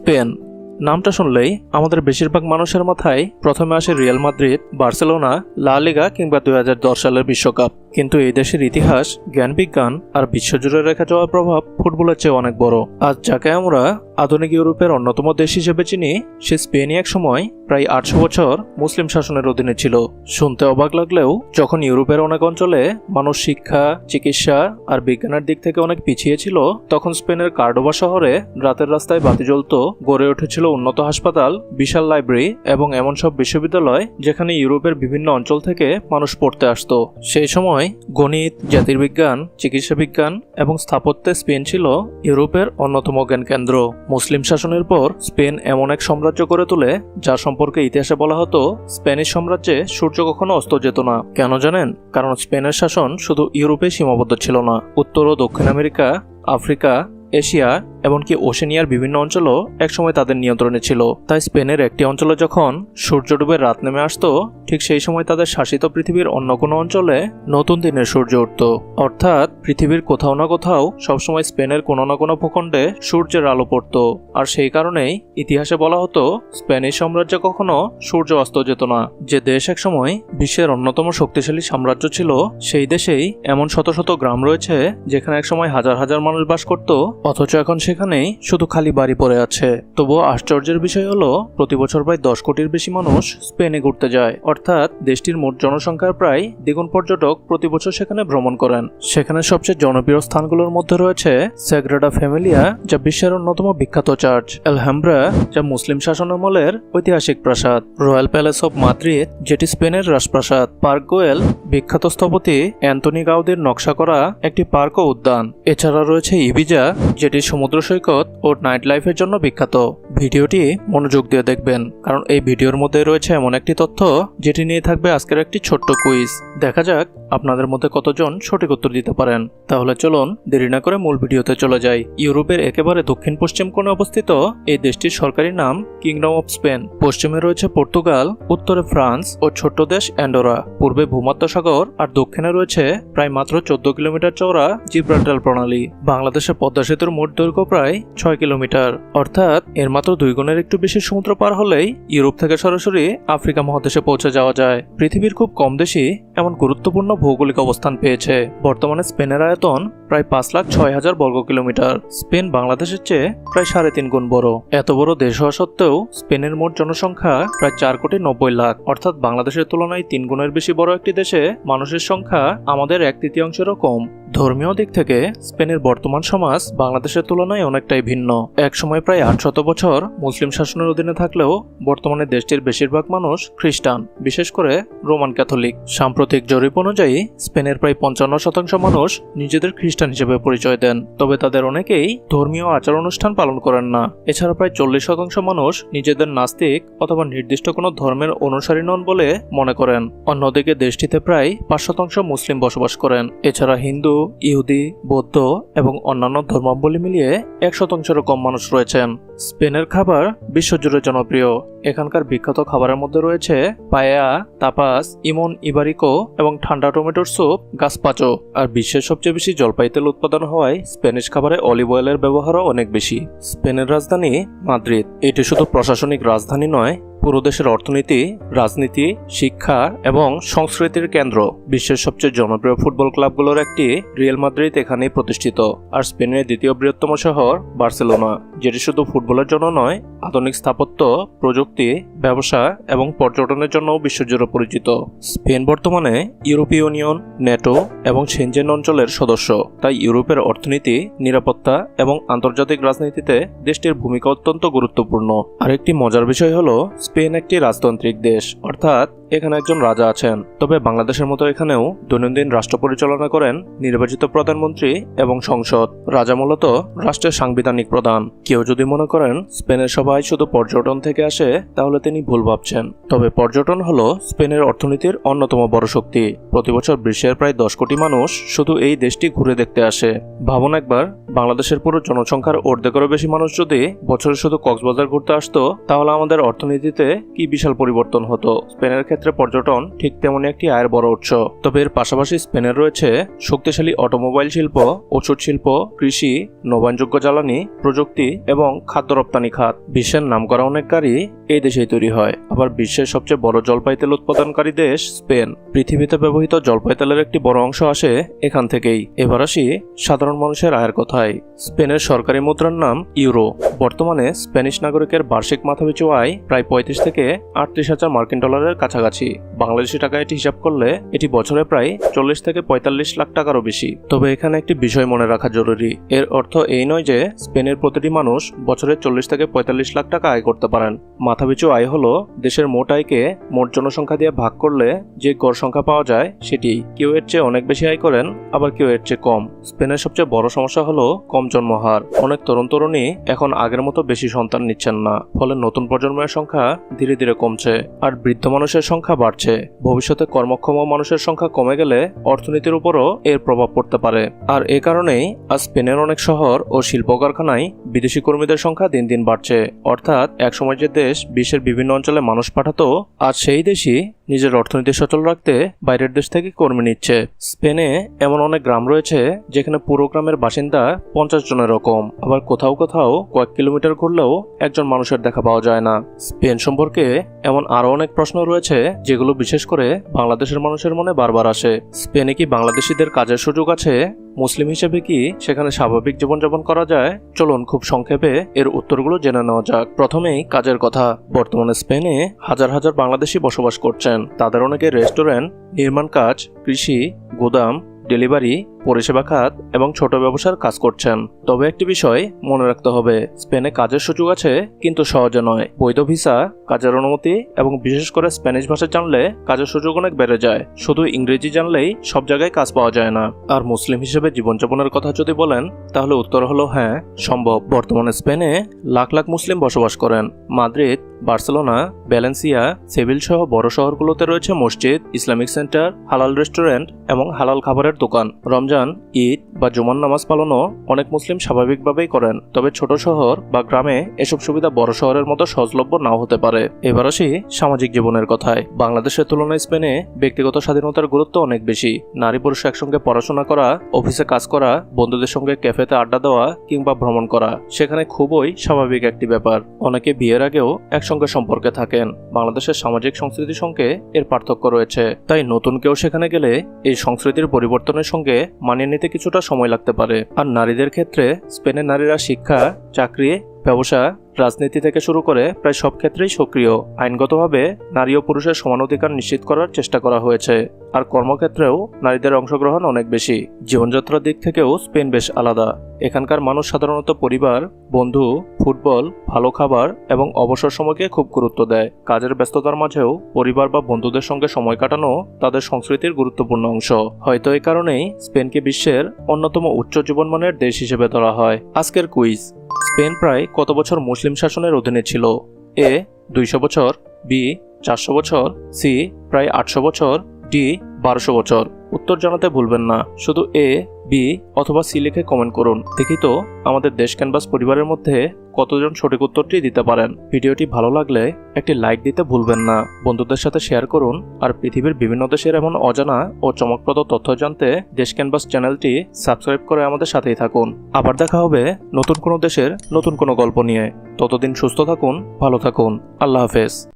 Spain নামটা শুনলেই আমাদের বেশিরভাগ মানুষের মাথায় প্রথমে আসে রিয়াল মাদ্রিদ, বার্সেলোনা, লা লিগা কিংবা 2010 সালের বিশ্বকাপ। কিন্তু এই দেশের ইতিহাস, জ্ঞান-বিজ্ঞান আর বিশ্বজুড়ে রেখে যাওয়া প্রভাব ফুটবলের চেয়ে অনেক বড়। আজ যাকে আমরা আধুনিক ইউরোপের অন্যতম দেশ হিসেবে চিনি, সে স্পেনই এক সময় প্রায় 800 বছর মুসলিম শাসনের অধীনে ছিল। শুনতে অবাক লাগলেও যখন ইউরোপের অনেক অঞ্চলে মানুষ শিক্ষা, চিকিৎসা আর বিজ্ঞানের দিক থেকে অনেক পিছিয়ে ছিল, তখন স্পেনের কার্ডোবা শহরে রাতের রাস্তায় বাতি জ্বলত, গড়ে উঠেছিল উন্নত হাসপাতাল, বিশাল লাইব্রেরি এবং এমন সব বিশ্ববিদ্যালয় যেখানে ইউরোপের বিভিন্ন অঞ্চল থেকে মানুষ পড়তে আসতো। সেই সময় গণিত, জ্যোতির্বিজ্ঞান, চিকিৎসা বিজ্ঞান এবং স্থাপত্যে স্পেন ছিল ইউরোপের অন্যতম জ্ঞান কেন্দ্র। মুসলিম শাসনের পর স্পেন এমন এক সাম্রাজ্য করে তোলে যার সম্পর্কে ইতিহাসে বলা হতো, স্প্যানিশ সাম্রাজ্যে সূর্য কখনো অস্ত যেত না। কেন জানেন? কারণ স্পেনের শাসন শুধু ইউরোপে সীমাবদ্ধ ছিল না, উত্তর ও দক্ষিণ আমেরিকা, আফ্রিকা, এশিয়া এমনকি ওশেনিয়ার বিভিন্ন অঞ্চলও একসময় তাদের নিয়ন্ত্রণে ছিল। তাই স্পেনের একটি অঞ্চলে যখন সূর্য ডুবে রাত নেমে আসতো, ঠিক সেই সময় তাদের শাসিত পৃথিবীর অন্য কোনো অঞ্চলে নতুন দিনের সূর্য উঠত। অর্থাৎ পৃথিবীর কোথাও না কোথাও সবসময় স্পেনের কোনো না কোনো ভূখণ্ডে সূর্যের আলো পড়ত। আর সেই কারণেই ইতিহাসে বলা হতো, স্প্যানিশ সাম্রাজ্যে কখনো সূর্য অস্ত যেত না। যে দেশ একসময় বিশ্বের অন্যতম শক্তিশালী সাম্রাজ্য ছিল, সেই দেশেই এমন শত শত গ্রাম রয়েছে যেখানে একসময় হাজার হাজার মানুষ বাস করত, অথচ এখন সেখানেই শুধু খালি বাড়ি পড়ে আছে। তবুও আশ্চর্যের বিষয় হলো, প্রতি বছর প্রায় 10 কোটির বেশি মানুষ স্পেনে ঘুরতে যায়। অর্থাৎ দেশটির মোট জনসংখ্যার প্রায় দ্বিগুণ পর্যটক প্রতি বছর সেখানে ভ্রমণ করেন। সেখানে সবচেয়ে জনপ্রিয় স্থানগুলোর মধ্যে রয়েছে স্যাগ্রাডা ফ্যামিলিয়া, যা বিশ্বের অন্যতম বিখ্যাত চার্চ, আলহামব্রা, যা মুসলিম শাসনামলের ঐতিহাসিক প্রাসাদ, রয়্যাল প্যালেস অব মাদ্রিদ, যেটি স্পেনের রাজপ্রাসাদ, পার্ক গোয়েল, বিখ্যাত স্থপতি অ্যান্তনি গাউদির নকশা করা একটি পার্ক ও উদ্যান। এছাড়া রয়েছে ইবিজা, যেটি সমুদ্র সৈকত ও নাইট লাইফের জন্য বিখ্যাত। ভিডিওটি মনোযোগ দিয়ে দেখবেন, কারণ এই ভিডিওর মধ্যে রয়েছে এমন একটি তথ্য যেটি নিয়ে থাকবে আজকের একটি ছোট্ট কুইজ। দেখা যাক আপনাদের মধ্যে কতজন সঠিক উত্তর দিতে পারেন। তাহলে চলুন দেরি না করে মূল ভিডিওতে চলে যাই। ইউরোপের একেবারে দক্ষিণ পশ্চিম কোণে অবস্থিত এই দেশটির সরকারি নাম কিংডম অফ স্পেন। পশ্চিমে রয়েছে পর্তুগাল, উত্তরে ফ্রান্স ও ছোট্ট দেশ অ্যান্ডোরা, পূর্বে ভূমধ্যসাগর আর দক্ষিণে রয়েছে প্রায় মাত্র 14 কিলোমিটার চওড়া জিব্রাল্টার প্রণালী। বাংলাদেশের পদ্মা সেতুর মোট দৈর্ঘ্য প্রায় 6 কিলোমিটার, অর্থাৎ এর মাত্র 2 গুণের একটু বেশি সমুদ্র পার হলেই ইউরোপ থেকে সরাসরি আফ্রিকা মহাদেশে পৌঁছে যাওয়া যায়। পৃথিবীর খুব কম দেশই এমন গুরুত্বপূর্ণ ভৌগোলিক অবস্থান পেয়েছে। বর্তমানে স্পেনের আয়তন প্রায় 5,06,000 বর্গ কিলোমিটার। স্পেন বাংলাদেশের চেয়ে প্রায় 3.5 গুণ বড়। এত বড় দেশ হওয়া সত্ত্বেও স্পেনের মোট জনসংখ্যা প্রায় 4,90,00,000, অর্থাৎ বাংলাদেশের তুলনায় 3 গুণের বেশি বড় একটি দেশে মানুষের সংখ্যা আমাদের 1/3-এরও কম। ধর্মীয় দিক থেকে স্পেনের বর্তমান সমাজ বাংলাদেশের তুলনায় অনেকটাই ভিন্ন। এক সময় প্রায় 800 বছর মুসলিম শাসনের অধীনে থাকলেও বর্তমানে দেশটির বেশিরভাগ মানুষ খ্রিস্টান, বিশেষ করে রোমান ক্যাথলিক। সাম্প্রতিক জরিপ অনুযায়ী স্পেনের প্রায় 55% মানুষ নিজেদের খ্রিস্টান হিসেবে পরিচয় দেন, তবে তাদের অনেকেই ধর্মীয় আচার অনুষ্ঠান পালন করেন না। এছাড়া প্রায় 40% মানুষ নিজেদের নাস্তিক অথবা নির্দিষ্ট কোনো ধর্মের অনুসারী নন বলে মনে করেন। অন্যদিকে দেশটিতে প্রায় 5% মুসলিম বসবাস করেন। এছাড়া হিন্দু, ইহুদি, বৌদ্ধ এবং অন্যান্য ধর্মাবলী মিলিয়ে 1%-এরও কম মানুষ রয়েছেন। স্পেনের খাবার বিশ্বজুড়ে জনপ্রিয়। এখানকার বিখ্যাত খাবারের মধ্যে রয়েছে পায়েয়া, তাপাস, ইমন ইবারিকো এবং ঠান্ডা টমেটোর স্যুপ, গাসপাচো। আর বিশ্বের সবচেয়ে বেশি জলপাই তেল উৎপাদন হওয়ায় স্প্যানিশ খাবারে অলিভ অয়েলের ব্যবহারও অনেক বেশি। স্পেনের রাজধানী মাদ্রিদ। এটি শুধু প্রশাসনিক রাজধানী নয়, পুরো দেশের অর্থনীতি, রাজনীতি, শিক্ষা এবং সংস্কৃতির কেন্দ্র। বিশ্বের সবচেয়ে জনপ্রিয় ফুটবল ক্লাবগুলোর একটি রিয়াল মাদ্রিদ এখানেই প্রতিষ্ঠিত। আর স্পেনের দ্বিতীয় বৃহত্তম শহর বার্সেলোনা, যেটি শুধু ফুটবলের জন্য নয়, আধুনিক স্থাপত্য, প্রযুক্তি, ব্যবসা এবং পর্যটনের জন্যও বিশ্বজুড়ে পরিচিত। স্পেন বর্তমানে ইউরোপীয় ইউনিয়ন, নেটো এবং সেনজেন অঞ্চলের সদস্য। তাই ইউরোপের অর্থনীতি, নিরাপত্তা এবং আন্তর্জাতিক রাজনীতিতে দেশটির ভূমিকা অত্যন্ত গুরুত্বপূর্ণ। আরেকটি মজার বিষয় হলো, স্পেন একটি রাজতান্ত্রিক দেশ, অর্থাৎ এখানে একজন রাজা আছেন। তবে বাংলাদেশের মতো এখানেও দৈনন্দিন রাষ্ট্র পরিচালনা করেন নির্বাচিত প্রধানমন্ত্রী এবং সংসদ। রাজা মূলত রাষ্ট্রের সাংবিধানিক প্রধান। কেউ যদি মনে করেন স্পেনের সবাই শুধু পর্যটন থেকে আসে, তাহলে তিনি ভুল ভাবছেন। তবে পর্যটন হলো স্পেনের অর্থনীতির অন্যতম বড় শক্তি। প্রতি বছর বিশ্বের প্রায় 10 কোটি মানুষ শুধু এই দেশটি ঘুরে দেখতে আসে। ভাবুন একবার, বাংলাদেশের পুরো জনসংখ্যার অর্ধেকেরও বেশি মানুষ যদি বছরে শুধু কক্সবাজার ঘুরতে আসতো, তাহলে আমাদের অর্থনীতিতে শুরুতে কি বিশাল পরিবর্তন হতো। স্পেনের ক্ষেত্রে পর্যটন ঠিক তেমনই একটি আয়ের বড় উৎস। তবে এর পাশাপাশি স্পেনের রয়েছে শক্তিশালী অটোমোবাইল শিল্প, ওষুধ শিল্প, কৃষি, নবায়নযোগ্য জ্বালানি, প্রযুক্তি এবং খাদ্য রপ্তানি খাত। বিশ্বের নামকরা অনেক গাড়ি এই দেশেই তৈরি হয়। আবার বিশ্বের সবচেয়ে বড় জলপাই তেল উৎপাদনকারী দেশ স্পেন। পৃথিবীতে ব্যবহৃত জলপাই তেলের একটি বড় অংশ আসে এখান থেকেই। এবার আসি সাধারণ মানুষের আয়ের কথায়। স্পেনের সরকারি মুদ্রার নাম ইউরো। বর্তমানে স্প্যানিশ নাগরিকের বার্ষিক মাথাপিছু আয় প্রায় 35 থেকে 38,000 মার্কিন ডলারের কাছাকাছি। বাংলাদেশি টাকায় এটি হিসাব করলে এটি বছরে প্রায় 40 থেকে 45 লাখ টাকারও বেশি। তবে এখানে একটি বিষয় মনে রাখা জরুরি। এর অর্থ এই নয় যে স্পেনের প্রতিটি মানুষ বছরে 40 থেকে 45 লাখ টাকা আয় করতে পারেন। মাথাপিছু আয় হলো দেশের মোট আয়কে মোট জনসংখ্যা দিয়ে ভাগ করলে যে গড় সংখ্যা পাওয়া যায় সেটি। কেউ এর চেয়ে অনেক বেশি আয় করেন, আবার কেউ এর চেয়ে কম। স্পেনের সবচেয়ে বড় সমস্যা হলো কম জন্মহার। অনেক তরুণ তরুণী এখন আগের মতো বেশি সন্তান নিচ্ছেন না, ফলে নতুন প্রজন্মের সংখ্যা ধীরে ধীরে কমছে আর বৃদ্ধ মানুষের সংখ্যা বাড়ছে। ভবিষ্যতে কর্মক্ষম মানুষের সংখ্যা কমে গেলে অর্থনীতির উপরও এর প্রভাব পড়তে পারে। আর এ কারণেই আজ স্পেনের অনেক শহর ও শিল্প কারখানায় বিদেশি কর্মীদের সংখ্যা দিন দিন বাড়ছে। অর্থাৎ একসময় যে দেশ বিশ্বের বিভিন্ন অঞ্চলে মানুষ পাঠাতো, আজ সেই দেশই নিজের অর্থনীতি সচল রাখতে বাইরের দেশ থেকে কর্মী নিচ্ছে। স্পেনে এমন অনেক গ্রাম রয়েছে যেখানে পুরো গ্রামের বাসিন্দা 50 জনেরও কম। আবার কোথাও কোথাও কয়েক কিলোমিটার ঘুরলেও একজন মানুষের দেখা পাওয়া যায় না। স্পেন সম্পর্কে এমন আরো অনেক প্রশ্ন রয়েছে যেগুলো বিশেষ করে বাংলাদেশের মানুষের মনে বারবার আসে। স্পেনে কি বাংলাদেশিদের কাজের সুযোগ আছে? মুসলিম হিসেবে কি সেখানে স্বাভাবিক জীবনযাপন করা যায়? চলুন খুব সংক্ষেপে এর উত্তরগুলো জেনে নেওয়া যাক। প্রথমেই কাজের কথা। বর্তমানে স্পেনে হাজার হাজার বাংলাদেশি বসবাস করছেন। তাদের অনেকে রেস্টুরেন্ট, নির্মাণ কাজ, কৃষি, গুদাম, ডেলিভারি, পরিষেবা খাত এবং ছোট ব্যবসার কাজ করছেন। তবে একটি বিষয় মনে রাখতে হবে, স্পেনে কাজের সুযোগ আছে কিন্তু সহজে নয়। বৈধ ভিসা, কাজের অনুমতি এবং বিশেষ করে স্প্যানিশ ভাষা জানলে কাজের সুযোগ অনেক বেড়ে যায়। শুধু ইংরেজি জানলেই সব জায়গায় কাজ পাওয়া যায় না। আর মুসলিম হিসেবে জীবনযাপনের কথা যদি বলেন তাহলে উত্তর হলো হ্যাঁ, সম্ভব। বর্তমানে স্পেনে লাখ লাখ মুসলিম বসবাস করেন। মাদ্রিদ, বার্সেলোনা, ভ্যালেন্সিয়া, সেভিল সহ বড় শহরগুলোতে রয়েছে মসজিদ, ইসলামিক সেন্টার, হালাল রেস্টুরেন্ট এবং হালাল খাবারের দোকান। রমজান, ঈদ বা জুমার নামাজ পালনও অনেক মুসলিম স্বাভাবিকভাবেই করেন। তবে ছোট শহর বা গ্রামে এসব সুবিধা বড় শহরের মতো সহজলভ্য নাও হতে পারে। এবার আসি সামাজিক জীবনের কথায়। বাংলাদেশের তুলনায় স্পেনে ব্যক্তিগত স্বাধীনতার গুরুত্ব অনেক বেশি। নারী পুরুষ একসঙ্গে পড়াশোনা করা, অফিসে কাজ করা, বন্ধুদের সঙ্গে ক্যাফেতে আড্ডা দেওয়া কিংবা ভ্রমণ করা সেখানে খুবই স্বাভাবিক একটি ব্যাপার। অনেকে বিয়ের আগেও একসঙ্গে সম্পর্কে থাকেন। বাংলাদেশের সামাজিক সংস্কৃতির সঙ্গে এর পার্থক্য রয়েছে। তাই নতুন কেউ সেখানে গেলে এই সংস্কৃতির পরিবর্তনের সঙ্গে মানিয়ে নিতে কিছুটা সময় লাগতে পারে। আর নারীদের ক্ষেত্রে স্পেনের নারীরা শিক্ষা, চাকরি, ব্যবসা, রাজনীতি থেকে শুরু করে প্রায় সব ক্ষেত্রেই সক্রিয়। আইনগতভাবে নারী ও পুরুষের সমান অধিকার নিশ্চিত করার চেষ্টা করা হয়েছে। আর কর্মক্ষেত্রেও নারীদের অংশগ্রহণ অনেক বেশি। জীবনযাত্রার দিক থেকেও স্পেন বেশ আলাদা। এখানকার মানুষ সাধারণত পরিবার, বন্ধু, ফুটবল, ভালো খাবার এবং অবসর সময়কে খুব গুরুত্ব দেয়। কাজের ব্যস্ততার মাঝেও পরিবার বা বন্ধুদের সঙ্গে সময় কাটানো তাদের সংস্কৃতির গুরুত্বপূর্ণ অংশ। হয়তো এই কারণেই স্পেনকে বিশ্বের অন্যতম উচ্চ জীবনমানের দেশ হিসেবে ধরা হয়। আজকের কুইজ। স্পেন প্রায় কত বছর মুসলিম শাসনের অধীনে ছিল? এ 200 বছর, বি 400 বছর, সি প্রায় 800 বছর, ডি 1200 বছর। উত্তর জানাতে ভুলবেন না। শুধু এ, বি অথবা সি লিখে কমেন্ট করুন। দেখি তো আমাদের দেশ ক্যানভাস পরিবারের মধ্যে কতজন সঠিক উত্তরটি দিতে পারেন। ভিডিওটি ভালো লাগলে একটি লাইক দিতে ভুলবেন না। বন্ধুদের সাথে শেয়ার করুন। আর পৃথিবীর বিভিন্ন দেশের এমন অজানা ও চমকপ্রদ তথ্য জানতে দেশ ক্যানভাস চ্যানেলটি সাবস্ক্রাইব করে আমাদের সাথেই থাকুন। আবার দেখা হবে নতুন কোনো দেশের নতুন কোনো গল্প নিয়ে। ততদিন সুস্থ থাকুন, ভালো থাকুন। আল্লাহ হাফেজ।